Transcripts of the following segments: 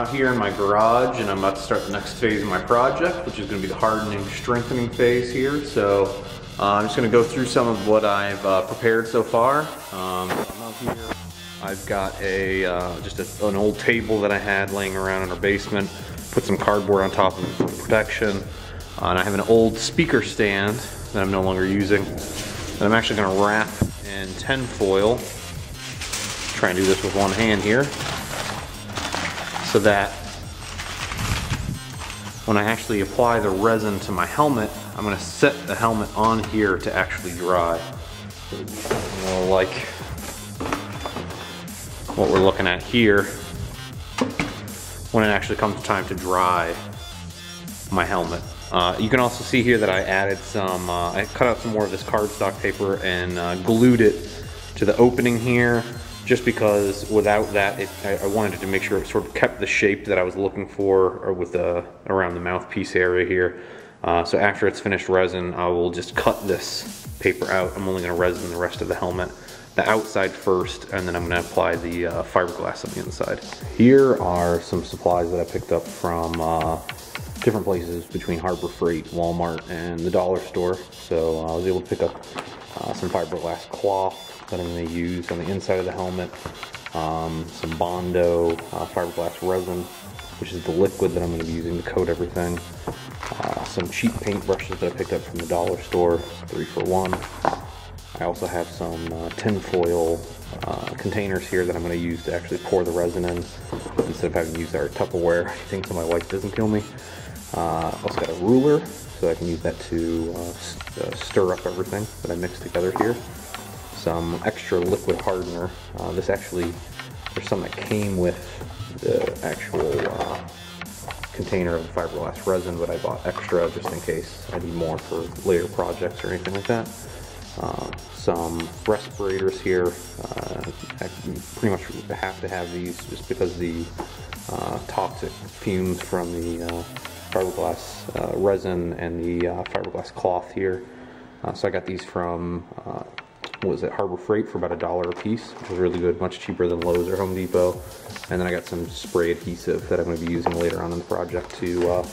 out here in my garage and I'm about to start the next phase of my project, which is going to be the hardening, strengthening phase here. So I'm just going to go through some of what I've prepared so far. I'm out here. I've got an old table that I had laying around in our basement. Put some cardboard on top of it for protection. And I have an old speaker stand that I'm no longer using that I'm actually going to wrap in tin foil. Try and do this with one hand here, so that when I actually apply the resin to my helmet, I'm going to set the helmet on here to actually dry. More like what we're looking at here when it actually comes time to dry my helmet. You can also see here that I added some, I cut out some more of this cardstock paper and glued it to the opening here, just because without that, I wanted to make sure it sort of kept the shape that I was looking for, or with around the mouthpiece area here. So after it's finished resin, I will just cut this paper out. I'm only going to resin the rest of the helmet, the outside first, and then I'm going to apply the fiberglass on the inside. Here are some supplies that I picked up from different places between Harbor Freight, Walmart, and the dollar store. So I was able to pick up some fiberglass cloth that I'm going to use on the inside of the helmet, some Bondo fiberglass resin, which is the liquid that I'm going to be using to coat everything, some cheap paint brushes that I picked up from the dollar store, 3 for 1. I also have some tin foil containers here that I'm going to use to actually pour the resin in, instead of having to use our Tupperware thing so my wife doesn't kill me. Also got a ruler, so I can use that to stir up everything that I mixed together here. Some extra liquid hardener. This actually, there's some that came with the actual container of fiberglass resin, but I bought extra just in case I need more for later projects or anything like that. Some respirators here. I pretty much have to have these just because the toxic fumes from the fiberglass resin and the fiberglass cloth here. So I got these from what was it, Harbor Freight, for about $1 a piece, which was really good, much cheaper than Lowe's or Home Depot. And then I got some spray adhesive that I'm going to be using later on in the project to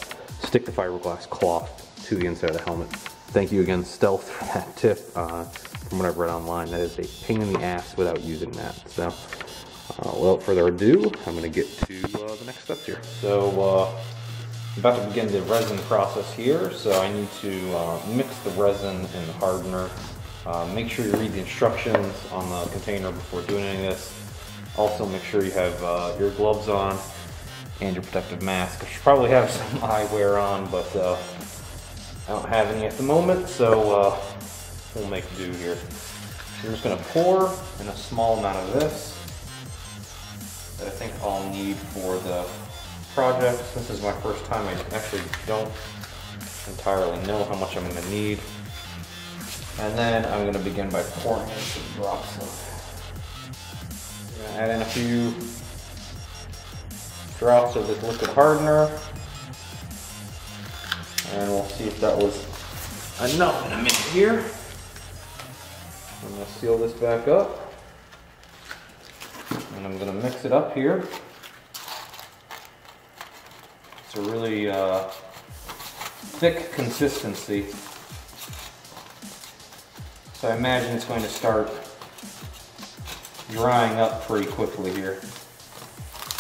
stick the fiberglass cloth to the inside of the helmet. Thank you again, Stealth, for that tip. From what I've read online, that is a pain in the ass without using that. So without further ado, I'm going to get to the next steps here. So I'm about to begin the resin process here, so I need to mix the resin and the hardener. Make sure you read the instructions on the container before doing any of this. Also make sure you have your gloves on and your protective mask. I should probably have some eyewear on, but I don't have any at the moment, so we'll make do here. We're just going to pour in a small amount of this that I think I'll need for the project. This is my first time. I actually don't entirely know how much I'm going to need. And then I'm going to begin by pouring in some drops of. I'm going to add in a few drops of this liquid hardener. And we'll see if that was enough in a minute here. I'm going to seal this back up. And I'm going to mix it up here. It's a really thick consistency. So I imagine it's going to start drying up pretty quickly here.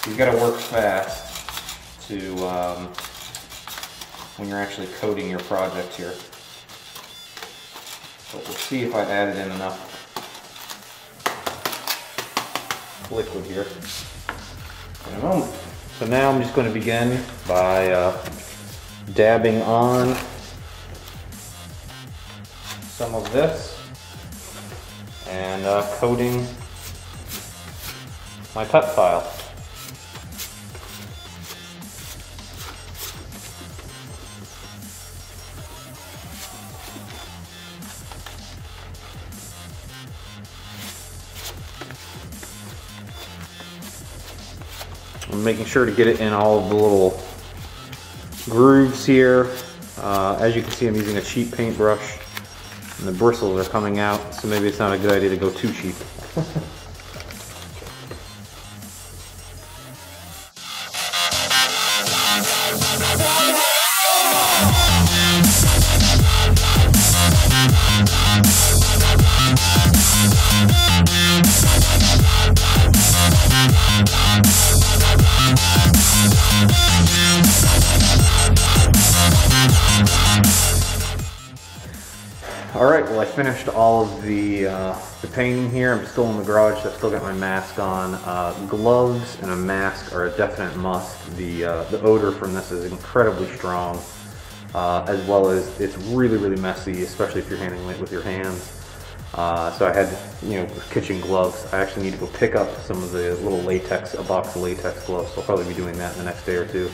You've got to work fast to when you're actually coating your project here. But we'll see if I added in enough liquid here in a moment. So now I'm just going to begin by dabbing on some of this and coating my pet file. I'm making sure to get it in all of the little grooves here. As you can see, I'm using a cheap paintbrush and the bristles are coming out, so maybe it's not a good idea to go too cheap. Alright, well I finished all of the painting here. I'm still in the garage, so I've still got my mask on. Gloves and a mask are a definite must. The odor from this is incredibly strong, as well as it's really, really messy, especially if you're handling it with your hands. So I had, kitchen gloves. I actually need to go pick up some of the little latex, a box of latex gloves, so I'll probably be doing that in the next day or two,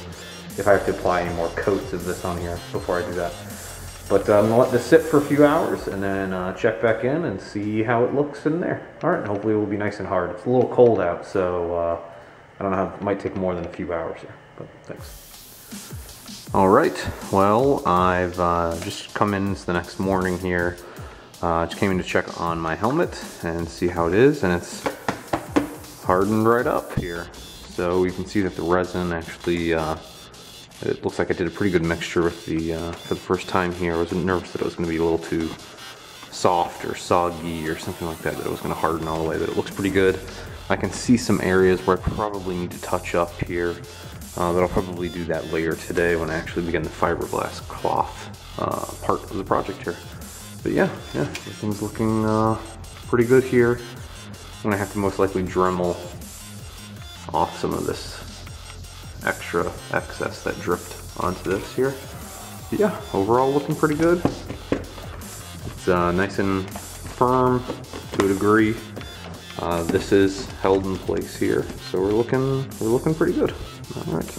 if I have to apply any more coats of this on here before I do that. But I'm gonna let this sit for a few hours and then check back in and see how it looks in there. All right, hopefully it will be nice and hard. It's a little cold out, so I don't know how, it might take more than a few hours here, but thanks. All right, well, I've just come in the next morning here. Just came in to check on my helmet and see how it is, and it's hardened right up here. So you can see that the resin actually, it looks like I did a pretty good mixture with the, for the first time here. I was nervous that it was going to be a little too soft or soggy or something like that it was going to harden all the way, but it looks pretty good. I can see some areas where I probably need to touch up here, but I'll probably do that later today when I actually begin the fiberglass cloth part of the project here. But yeah, everything's looking pretty good here. I'm going to have to most likely Dremel off some of this extra excess that dripped onto this here. But yeah, overall looking pretty good. It's nice and firm to a degree. This is held in place here, so we're looking pretty good. All right.